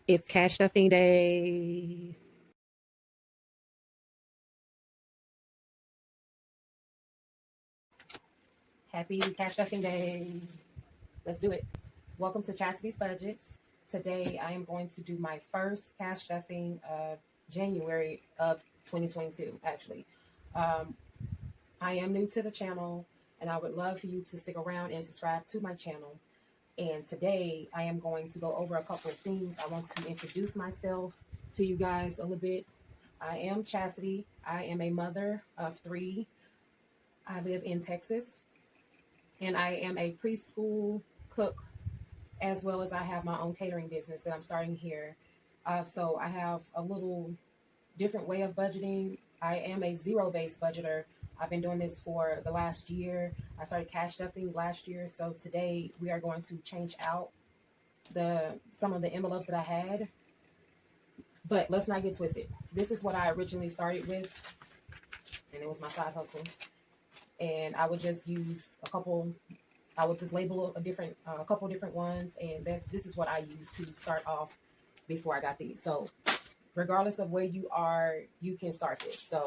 It's cash stuffing day. Happy cash stuffing day. Let's do it. Welcome to Chastity's Budgets. Today I am going to do my first cash stuffing of January of 2022, actually. Um, I am new to the channel and I would love for you to stick around and subscribe to my channel. And today I am going to go over a couple of things. I want to introduce myself to you guys a little bit. I am Chastity. I am a mother of 3. I live in Texas and I am a preschool cook, as well as I have my own catering business that I'm starting here. So I have a little different way of budgeting. I am a zero-based budgeter. I've been doing this for the last year. I started cash stuffing last year. So today we are going to change out some of the envelopes that I had. But let's not get twisted. This is what I originally started with, and it was my side hustle. And I would just use I would just label a couple different ones, and this is what I used to start off before I got these. So regardless of where you are, you can start this. So,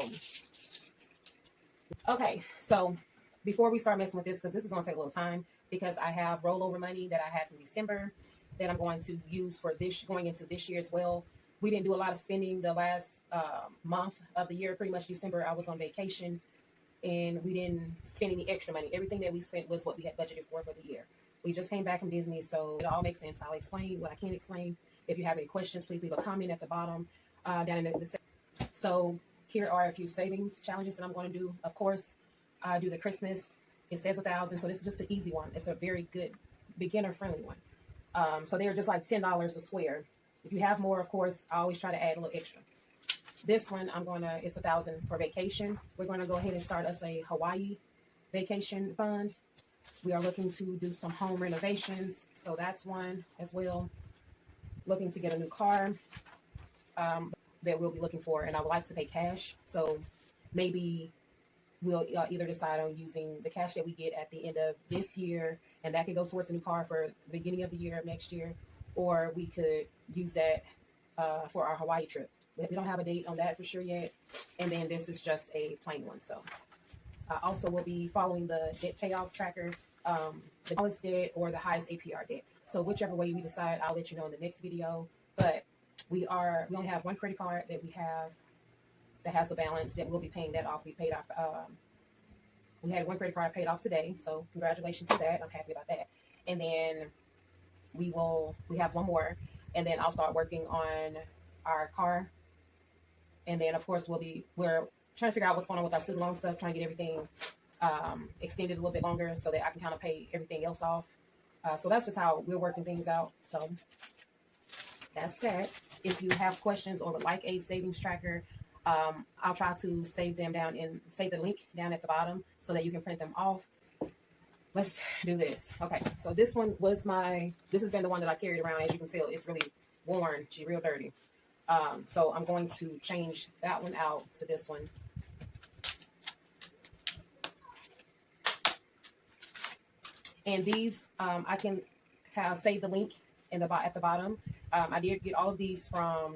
okay, so before we start messing with this, because this is going to take a little time, because I have rollover money that I had from December that I'm going to use for this going into this year as well. We didn't do a lot of spending the last month of the year. Pretty much December, I was on vacation, and we didn't spend any extra money. Everything that we spent was what we had budgeted for the year. We just came back from Disney, so it all makes sense. I'll explain what I can explain. If you have any questions, please leave a comment at the bottom down in the section. So here are a few savings challenges that I'm going to do. Of course, I do the Christmas. It says 1,000, so this is just an easy one. It's a very good beginner-friendly one. So they're just like $10 a square. If you have more, of course, I always try to add a little extra. This one, it's 1,000 for vacation. We're going to go ahead and start us a Hawaii vacation fund. We are looking to do some home renovations, so that's one as well. Looking to get a new car that we'll be looking for, and I would like to pay cash. So maybe we'll either decide on using the cash that we get at the end of this year, and that could go towards a new car for the beginning of the year of next year, or we could use that for our Hawaii trip. We don't have a date on that for sure yet. And then this is just a plain one. So also we'll be following the debt payoff tracker, the lowest debt or the highest APR debt. So whichever way we decide, I'll let you know in the next video. But we only have one credit card that we have that has a balance that we'll be paying that off. We paid off, we had one credit card paid off today. So congratulations to that. I'm happy about that. And then we have one more, and then I'll start working on our car. And then, of course, we're trying to figure out what's going on with our student loan stuff, trying to get everything extended a little bit longer so that I can kind of pay everything else off. So that's just how we're working things out. So that's that. If you have questions or would like a savings tracker, I'll try to save the link down at the bottom so that you can print them off. Let's do this. Okay, so this has been the one that I carried around. As you can tell, it's really worn. She's real dirty. So I'm going to change that one out to this one. And these, I can save the link at the bottom. I did get all of these from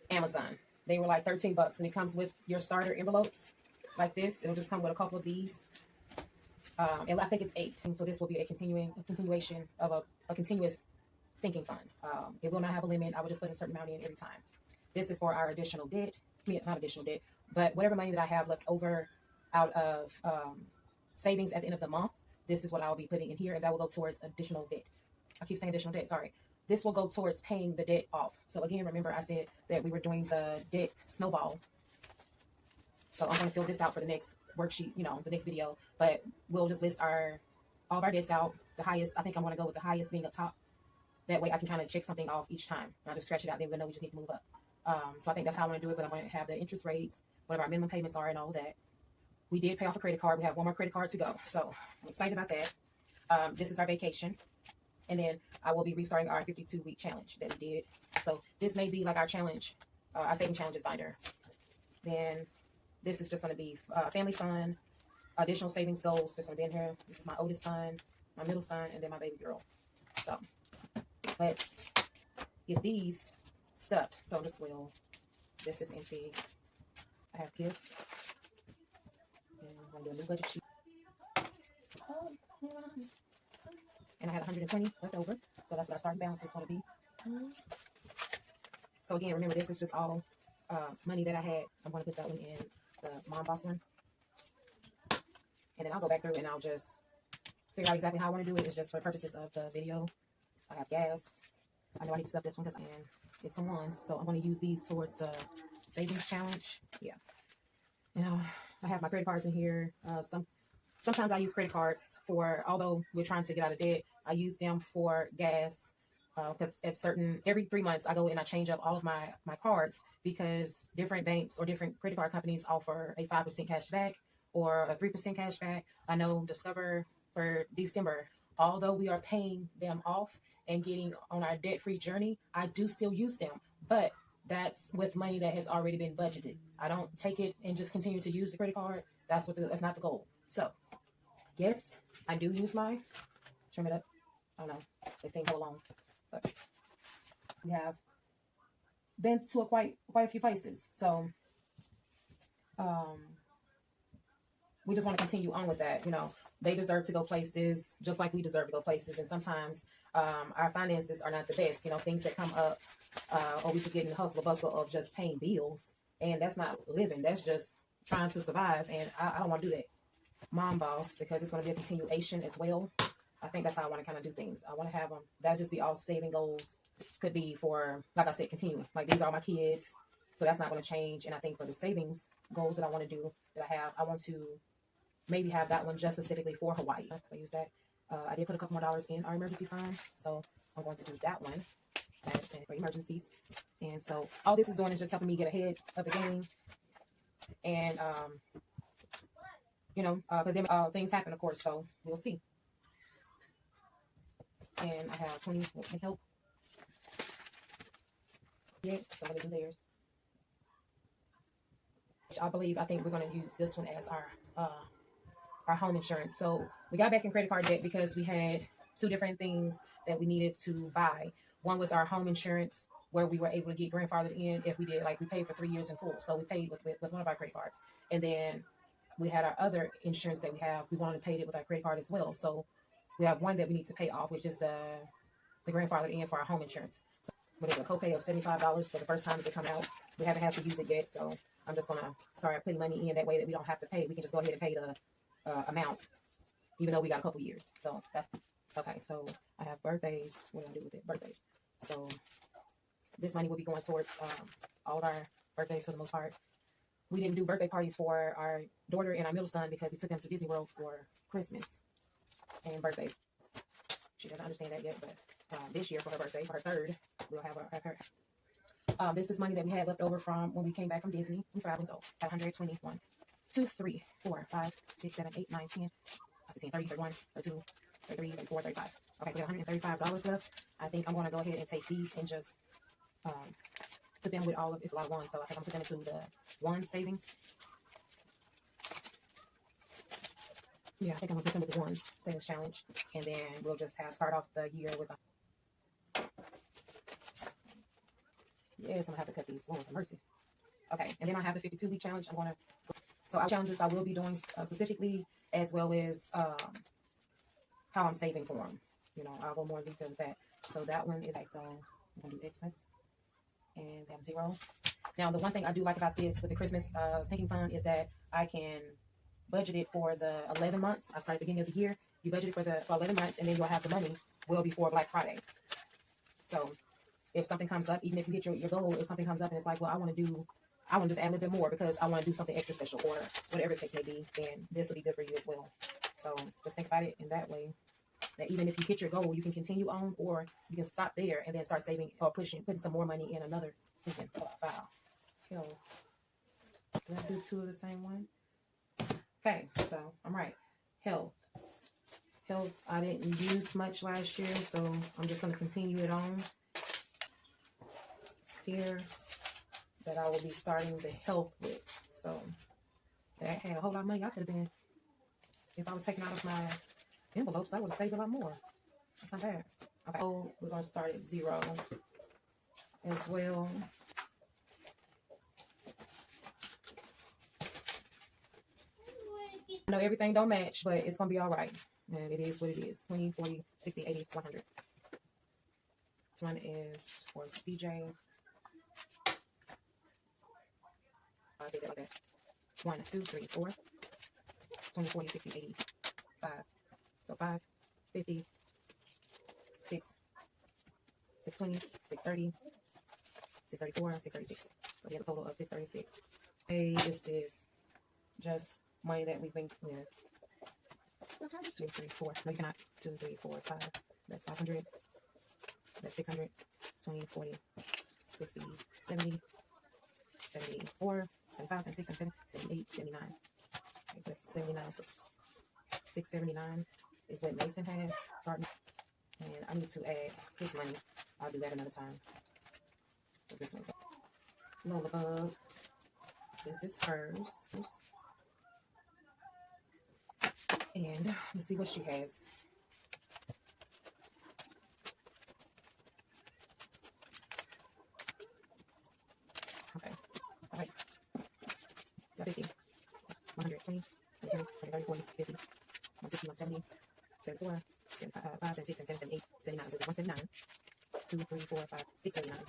Amazon. They were like $13, and it comes with your starter envelopes like this. It'll just come with a couple of these. And I think it's 8. And so this will be a continuation of a continuous sinking fund. It will not have a limit. I will just put a certain amount in every time. This is for our additional debt. Not additional debt, but whatever money that I have left over out of savings at the end of the month, this is what I will be putting in here, and that will go towards additional debt. I keep saying additional debt, sorry. This will go towards paying the debt off. So again, remember I said that we were doing the debt snowball. So I'm going to fill this out for the next worksheet, the next video, but we'll just list all of our debts out. The highest, I think I'm going to go with the highest being up top. That way I can kind of check something off each time. I'll just scratch it out, then we'll know we just need to move up. So I think that's how I want to do it, but I'm going to have the interest rates, whatever our minimum payments are and all that. We did pay off a credit card. We have one more credit card to go. So I'm excited about that. This is our vacation. And then I will be restarting our 52-week challenge that we did. So this may be like our challenge, our saving challenges binder. Then this is just going to be family fun, additional savings goals. This is going to be in here. This is my oldest son, my middle son, and then my baby girl. So let's get these stuffed. So this is empty. I have gifts. And I'm going to do a new budget sheet. And I had 120 left over. So that's what our starting balance is going to be. So again, remember, this is just all money that I had. I'm going to put that one in the Mom Boss one. And then I'll go back through and I'll just figure out exactly how I want to do it. It's just for purposes of the video. I have gas. I know I need to stuff this one because I can get some ones. So I'm going to use these towards the savings challenge. Yeah. You know, I have my credit cards in here. Sometimes I use credit cards for, although we're trying to get out of debt, I use them for gas. Because every 3 months I go and I change up all of my cards because different banks or different credit card companies offer a 5% cash back or a 3% cash back. I know Discover for December, although we are paying them off and getting on our debt-free journey, I do still use them. But that's with money that has already been budgeted. I don't take it and just continue to use the credit card. That's not the goal. So, yes, I do use mine. Trim it up. I don't know. They seem to go along. But we have been to quite a few places. So, we just want to continue on with that. You know, they deserve to go places just like we deserve to go places. And sometimes our finances are not the best. You know, things that come up, or we could get in the hustle and bustle of just paying bills. And that's not living. That's just trying to survive. And I don't want to do that. Mom Boss, because it's going to be a continuation as well. I think that's how I want to kind of do things. I want to have them. That'll just be all saving goals. This could be for, like I said, continuing. Like these are my kids. So that's not going to change. And I think for the savings goals that I want to do, I want to maybe have that one just specifically for Hawaii. So I use that. I did put a couple more dollars in our emergency fund. So I'm going to do that one. That's for emergencies. And so all this is doing is just helping me get ahead of the game. And, you know, because then things happen, of course. So we'll see. And I have 20 in help. Yeah, so I'm going to do theirs. Which I think we're going to use this one as our home insurance. So we got back in credit card debt because we had two different things that we needed to buy. One was our home insurance, where we were able to get grandfathered in if we did, like we paid for 3 years in full. So we paid with one of our credit cards. And then we had our other insurance that we wanted to pay it with our credit card as well. So we have one that we need to pay off, which is the grandfathered in for our home insurance. So with a copay of $75 for the first time that they come out. We haven't had to use it yet, so I'm just going to start putting money in that way that we don't have to pay. We can just go ahead and pay the amount, even though we got a couple years. So that's okay. So I have birthdays. What do I do with it? Birthdays. So this money will be going towards all of our birthdays for the most part. We didn't do birthday parties for our daughter and our middle son because we took them to Disney World for Christmas and birthdays. She doesn't understand that yet, but this year for her birthday, for her third, we'll have her. This is money that we had left over from when we came back from Disney and traveling. So 121, 2, 3, 4, 5, 6, 7, 8, 9, 10, 16, 30, 31, 32, 33, 34, 35. Okay, so we got $135 left. I think I'm going to go ahead and take these and just put them with all of, it's a lot of ones, so I think I'm going to put them into the one savings. Yeah, I think I'm going to put them with the ones savings challenge. And then we'll just start off the year with yes, I'm going to have to cut these. Lord have mercy. Okay, and then I have the 52-week challenge. So our challenges I will be doing specifically, as well as how I'm saving for them. You know, I'll go more in detail with that. So that one is, so I'm going to do excess. And we have 0. Now, the one thing I do like about this with the Christmas sinking fund is that I can budget it for the 11 months. I start at the beginning of the year. You budget it for 11 months, and then you'll have the money well before Black Friday. So if something comes up, even if you hit your goal, if something comes up and it's like, well, I want to just add a little bit more because I want to do something extra special or whatever the case may be, then this will be good for you as well. So just think about it in that way, that even if you hit your goal, you can continue on, or you can stop there and then start saving or putting some more money in another sinking file. Did I do 2 of the same one? Okay, so I'm right. Health, I didn't use much last year, so I'm just going to continue it on here, that I will be starting the health with. So that had a whole lot of money I could have been, if I was taking out of my envelopes, I would have saved a lot more. That's not bad. Okay, so we're going to start at 0. as well. I know everything don't match, but it's gonna be all right. And it is what it is. 20, 40, 60, 80, 100. This one is for CJ. I'll say that like that. 1, 2, 3, 4. 20, 40, 60, 80, 5. So 5, 50, 6, 620, 630, 634, 636. So we have a total of 636. Hey, this is just money that we've been, yeah. 2, 3, 4. No, you cannot. 2, 3, 4, 5. That's 500. That's 600. 20, 40, 60, 70, 74, 75, 76, 77, 78, 79. Okay, so that's 79. So 679 is what Mason has. And I need to add his money. I'll do that another time. This one's Lola Bug. This is hers. And let's see what she has. Okay. All right. So 50, 120, 30, 40, 50, 160, 170, 74, 75, 76, 77, 78, 79. So it's 179. 2, 3, 4, 5, 6, 79.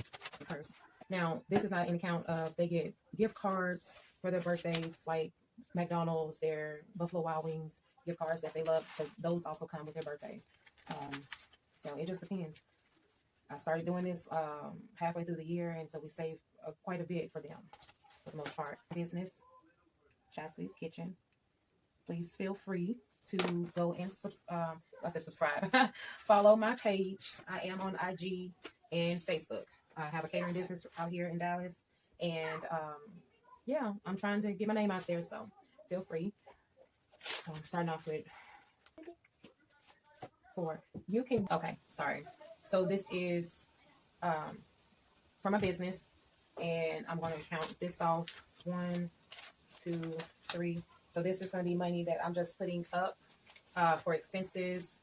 Hers. Now, this is not an account of they get gift cards for their birthdays, like McDonald's, their Buffalo Wild Wings gift cards that they love. So those also come with their birthday. So it just depends. I started doing this halfway through the year, and so we saved quite a bit for them for the most part. Business, Chasley's Kitchen. Please feel free to go and subscribe. Follow my page. I am on IG and Facebook. I have a catering business out here in Dallas, and yeah, I'm trying to get my name out there, so feel free. So I'm starting off with 4. You can, okay, sorry. So this is for my business, and I'm going to count this off. 1, 2, 3. So this is going to be money that I'm just putting up for expenses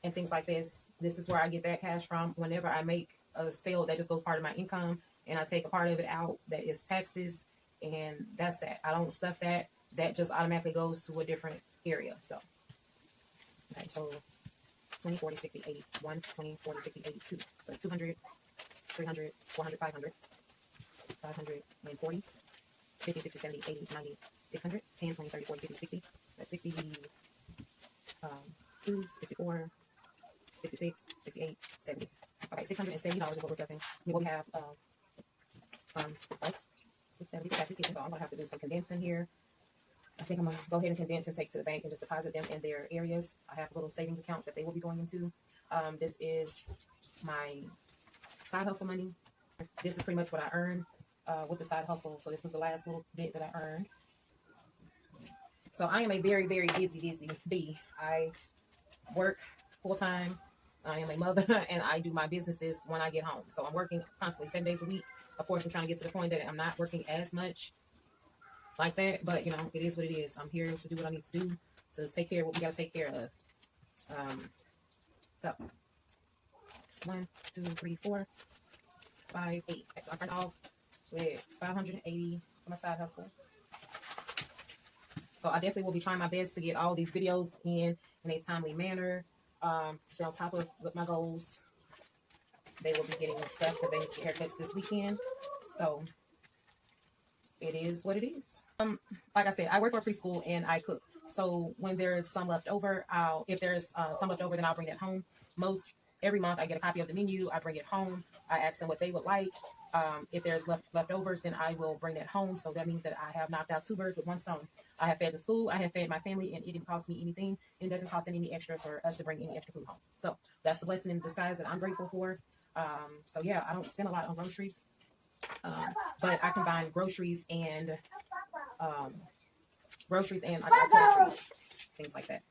and things like this. This is where I get that cash from. Whenever I make a sale, that just goes part of my income, and I take a part of it out that is taxes, and that's that. I don't stuff that. That just automatically goes to a different area. So, okay, so 20, 40, 60, 80, 1, 20, 40, 60, 80, 2. So it's 200, 300, 400, 500, 540, 50, 60, 70, 80, 90, 600, 10, 20, 30, 40, 50, 60. That's 60, 2, 64, 66, 68, 70. Okay, $670 is what we're stuffing. We have rice, 670. That's his kitchen, so I'm gonna have to do some condensing here. I think I'm gonna go ahead and condense and take to the bank and just deposit them in their areas. I have little savings accounts that they will be going into. This is my side hustle money. This is pretty much what I earned with the side hustle. So this was the last little bit that I earned. So I am a very, very busy bee. I work full time. I am a mother, and I do my businesses when I get home. So I'm working constantly 7 days a week. Of course, I'm trying to get to the point that I'm not working as much like that, but you know, it is what it is. I'm here to do what I need to do to take care of what we got to take care of. So 1, 2, 3, 4, 5, 8. So I start off with 580 for my side hustle. So I definitely will be trying my best to get all these videos in a timely manner. To stay on top of with my goals. They will be getting stuff because they need to get haircuts this weekend. So it is what it is. Like I said, I work for a preschool and I cook. So when there's some left over, if there's some left over, then I'll bring it home. Every month I get a copy of the menu. I bring it home. I ask them what they would like. If there's leftovers, then I will bring that home. So that means that I have knocked out 2 birds with 1 stone. I have fed the school, I have fed my family, and it didn't cost me anything. It doesn't cost any extra for us to bring any extra food home. So that's the blessing in disguise that I'm grateful for. So yeah, I don't spend a lot on groceries, but I combine groceries and toiletries, things like that.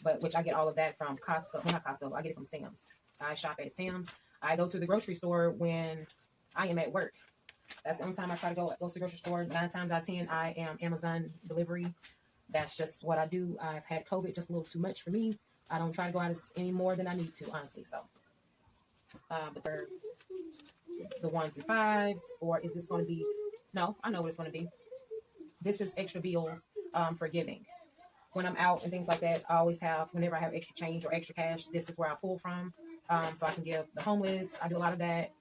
But which I get all of that from Costco. Well, not Costco. I get it from Sam's. I shop at Sam's. I go to the grocery store when I am at work. That's the only time I try to go to the grocery store. 9 times out of 10, I am Amazon delivery. That's just what I do. I've had COVID just a little too much for me. I don't try to go out any more than I need to, honestly. So But for the 1s and 5s, or is this going to be? No, I know what it's going to be. This is extra bills for giving. When I'm out and things like that, I always have, whenever I have extra change or extra cash, this is where I pull from. So I can give the homeless. I do a lot of that,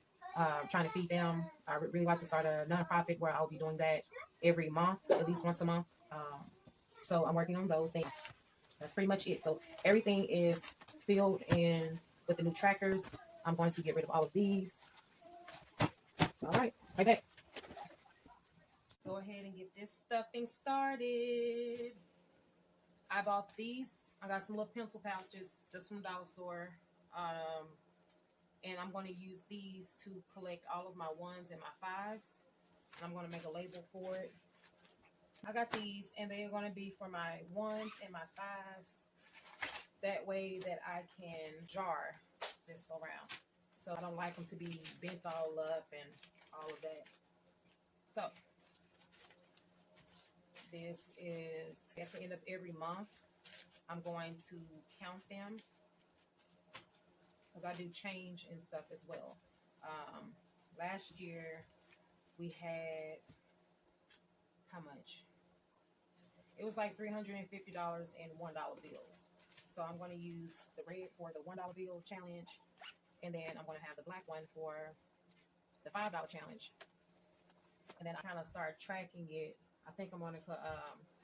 trying to feed them. I really like to start a nonprofit where I'll be doing that every month, at least once a month. So I'm working on those things. That's pretty much it. So everything is filled in with the new trackers. I'm going to get rid of all of these. All right, right back. Go ahead and get this stuffing started. I bought these. I got some little pencil pouches just from the dollar store. And I'm going to use these to collect all of my 1s and my 5s. I'm going to make a label for it. I got these, and they're going to be for my 1s and my 5s. That way that I can jar this go around. So I don't like them to be bent all up and all of that. So this is at the end of every month. I'm going to count them because I do change and stuff as well. Last year we had how much? It was like $350 in $1 bills. So I'm going to use the red for the $1 bill challenge, and then I'm going to have the black one for the $5 challenge. And then I kind of start tracking it. I think I'm going to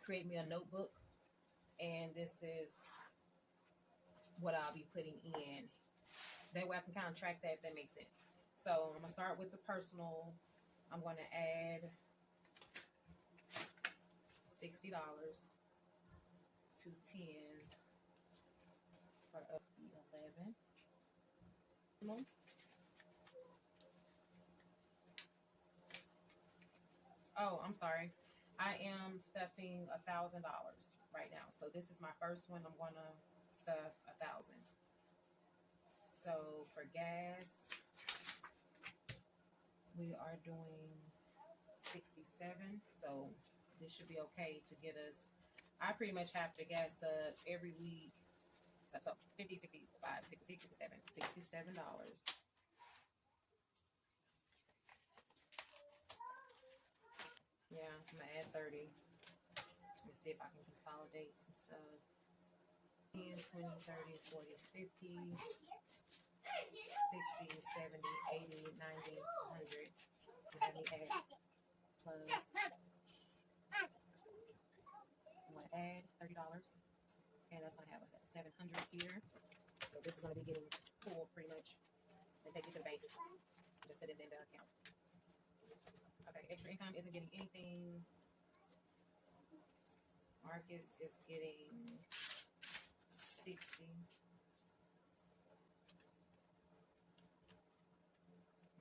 create me a notebook, and this is what I'll be putting in. That way I can kind of track that if that makes sense. So I'm going to start with the personal. I'm going to add $60 to 10s for us the 11. Oh, I'm sorry. I am stuffing $1,000 right now. So this is my first one. I'm going to stuff 1,000. So for gas, we are doing 67. So this should be okay to get us. I pretty much have to gas up every week. So 50, 65, 66, 67, $67. Yeah, I'm gonna add 30. Let me see if I can consolidate some stuff. 10, 20, 30, 40, 50, 60, 70, 80, 90, 100. Let me add plus. I'm gonna add $30, and that's gonna have us at 700 here. So this is gonna be getting full pretty much. And take it to the bank. Just put it in the account. Okay, extra income isn't getting anything. Marcus is getting 60.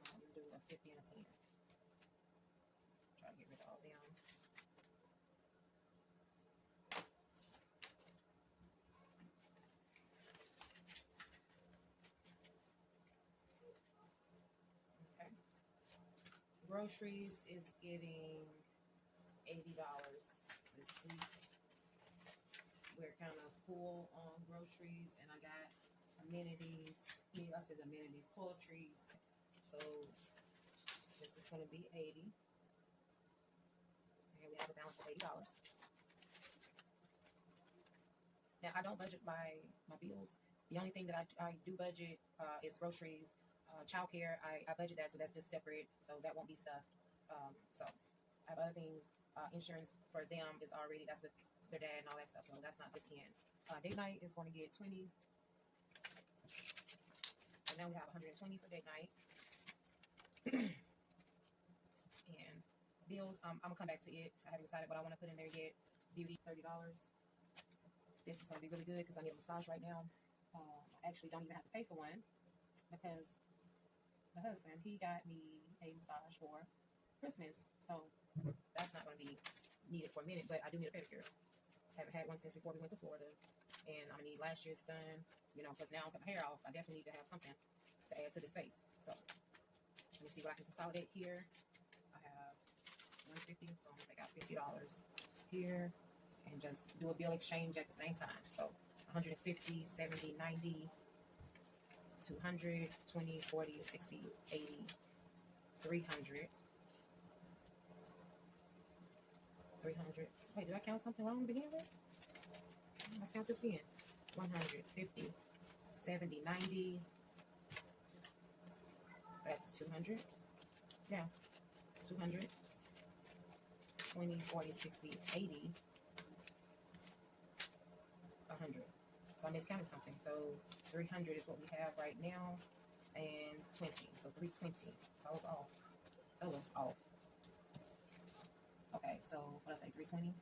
I'm gonna do a 50 and a 10. Try to get rid of all them. Okay. Groceries is getting $80 this week. We're kind of full on groceries, and I got amenities. I said amenities, toiletries. So this is going to be 80. And we have a balance of $80. Now I don't budget my bills. The only thing that I do budget is groceries, childcare. I budget that, so that's just separate. So that won't be stuffed. So I have other things. Insurance for them is already, that's with their dad and all that stuff. So that's not 16. Date night is going to get 20. And now we have 120 for date night. And bills, I'm gonna come back to it. I haven't decided what I want to put in there yet. Beauty, $30. This is gonna be really good because I need a massage right now. I actually don't even have to pay for one because the husband, he got me a massage for Christmas. So that's not gonna be needed for a minute, but I do need a pedicure. Haven't had one since before we went to Florida, and I'm gonna need lashes done. You know, because now I'm cutting my hair off. I definitely need to have something to add to this face. So let me see what I can consolidate here. I have 150, so I'm gonna take out $50 here and just do a bill exchange at the same time. So 150, 70, 90, 200, 20, 40, 60, 80, 300, 300. Wait, did I count something wrong to begin with? Let's count this again. 100, 50, 70, 90. That's 200. Yeah, 200, 20, 40, 60, 80, 100. So I miscounted something. So 300 is what we have right now, and 20. So 320. So I was off. That was off. Okay, so what did I say? 320.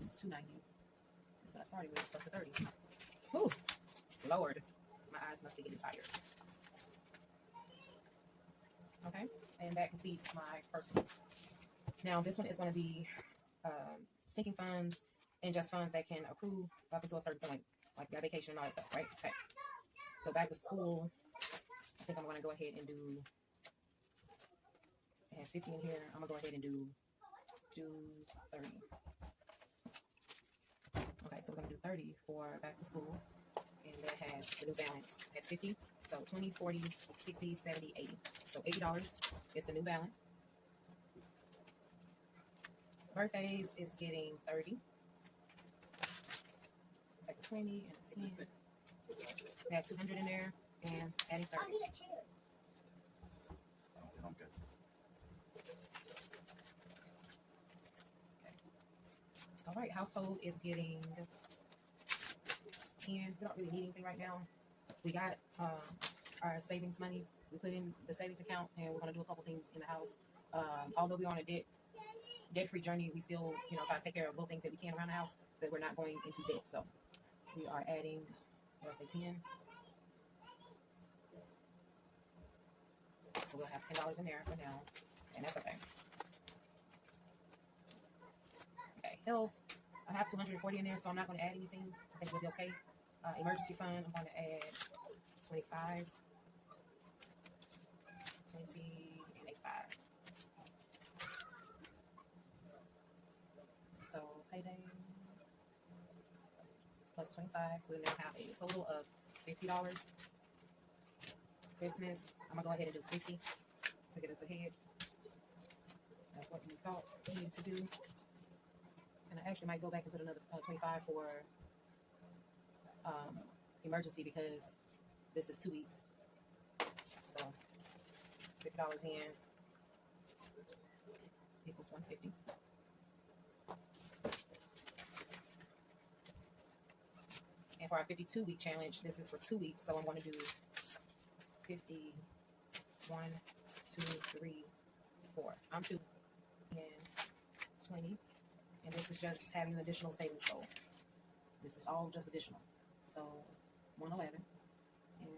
It's 290. That's what I started with, plus the 30. Whew, Lord, my eyes must be getting tired. Okay, and that completes my personal. Now this one is going to be sinking funds and just funds that can accrue up until a certain point, like your vacation and all that stuff, right? Okay. So back to school, I think I'm going to go ahead and do. It has 50 in here. I'm gonna go ahead and do 30. Okay, so we're gonna do 30 for back to school, and that has the new balance at 50. So 20, 40, 60, 70, 80. So $80 is the new balance. Birthdays is getting 30. Take a 20 and a 10. We have 200 in there and adding 30. I need a chair. I'm good. All right, household is getting 10. We don't really need anything right now. We got our savings money. We put in the savings account, and we're going to do a couple things in the house. Although we're on a debt-free journey, we still, try to take care of little things that we can around the house, that we're not going into debt. So we are adding, what did I say, 10. So we'll have $10 in there for now, and that's okay. Okay, health. I have 240 in there, so I'm not going to add anything. I think we'll be okay. Emergency fund, I'm going to add 25, 20, and a 5. So payday plus 25, we'll now have a total of $50. Christmas, I'm going to go ahead and do 50 to get us ahead. That's what we thought we needed to do. And I actually might go back and put another 25 for emergency, because this is 2 weeks. So $50 in equals 150. And for our 52-week challenge, this is for 2 weeks. So I'm going to do 50, 1, 2, 3, 4. I'm 2 and 20. And this is just having an additional savings goal. This is all just additional. So 111 and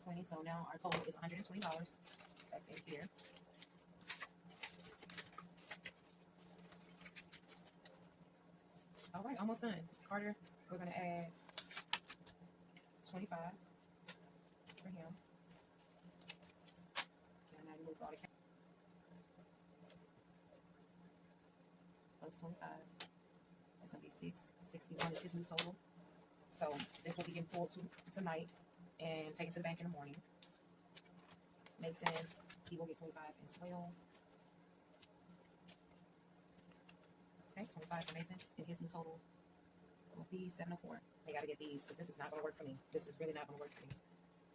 20. So now our total is $120. That's in here. All right, almost done. Carter, we're going to add 25 for him. And I moved all the plus 25. That's going to be 661 is his new total. So this will be getting pulled tonight and taken to the bank in the morning. Mason, he will get 25 as well. Okay, 25 for Mason, and his new total will be 704. They got to get these, because this is not going to work for me. This is really not going to work for me.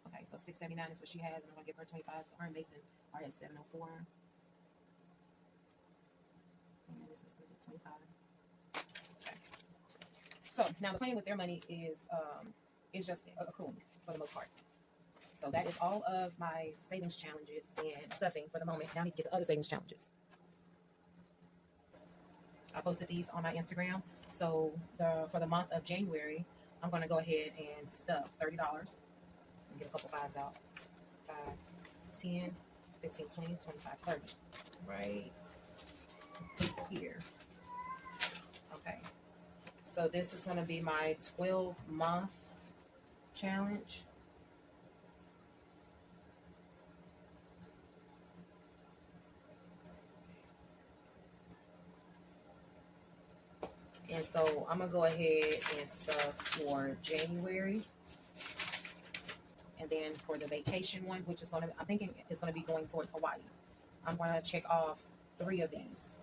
Okay, so 679 is what she has, and I'm going to give her 25. So her and Mason are at 704. And this is going to be 25. Okay. So now the plan with their money is just accruing for the most part. So that is all of my savings challenges and stuffing for the moment. Now I need to get the other savings challenges. I posted these on my Instagram. So for the month of January, I'm going to go ahead and stuff $30. And get a couple fives out. 5, 10, 15, 20, 25, 30. Right here. Okay. So this is going to be my 12-month challenge. And so I'm gonna go ahead and stuff for January. And then for the vacation one, which is gonna, I'm thinking it's gonna be going towards Hawaii. I'm gonna check off 3 of these.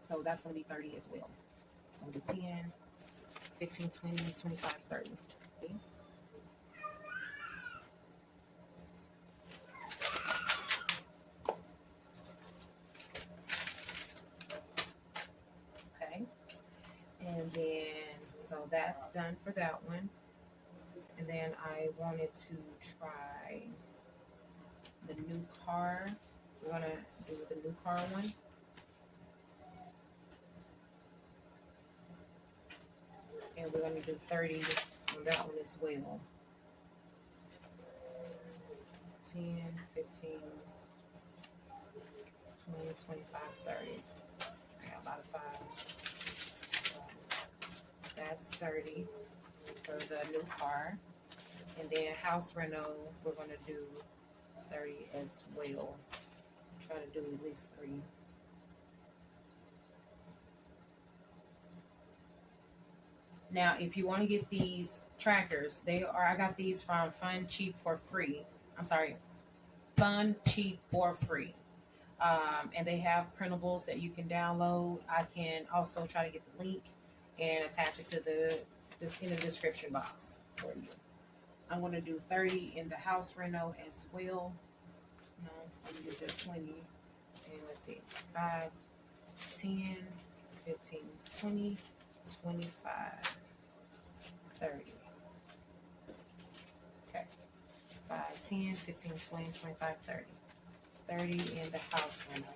So that's gonna be 30 as well. So I'm gonna do 10, 15, 20, 25, 30. Okay. Okay. And then, so that's done for that one. And then I wanted to try the new car. We're gonna do the new car one. And we're gonna do 30 on that one as well. 10, 15, 20, 25, 30. I got a lot of 5s. So that's 30 for the new car. And then house reno, we're gonna do 30 as well. Try to do at least 3. Now, if you want to get these trackers, I got these from Fun Cheap for Free. I'm sorry, Fun Cheap for Free. And they have printables that you can download. I can also try to get the link and attach it to in the description box for you. I'm going to do 30 in the house reno as well. No, I'm going to do 20. And let's see, 5, 10, 15, 20, 25, 30. Okay. 5, 10, 15, 20, 25, 30. 30 in the house reno.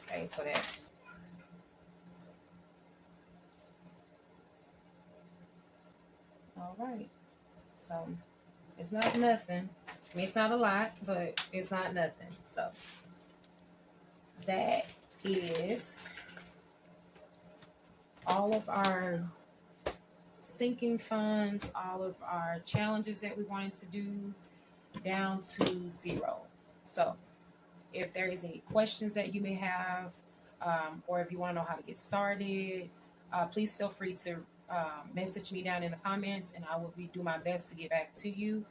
Okay, so that. All right. So it's not nothing. I mean, it's not a lot, but it's not nothing. So that is all of our sinking funds, all of our challenges that we wanted to do down to 0. So if there is any questions that you may have, or if you want to know how to get started, please feel free to message me down in the comments, and I will do my best to get back to you.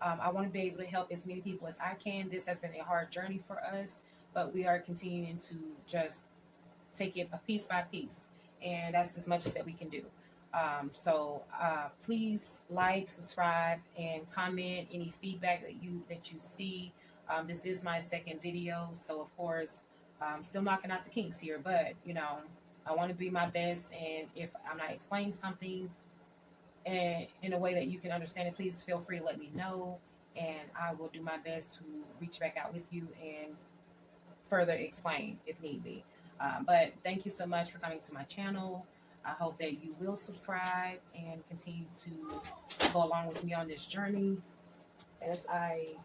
I want to be able to help as many people as I can. This has been a hard journey for us, but we are continuing to just take it a piece by piece, and that's as much as that we can do. So please like, subscribe, and comment any feedback that you see. This is my 2nd video, so of course, I'm still knocking out the kinks here, but you know, I want to be my best, and if I'm not explaining something in a way that you can understand it, please feel free to let me know, and I will do my best to reach back out with you and further explain if need be. But thank you so much for coming to my channel. I hope that you will subscribe and continue to go along with me on this journey as I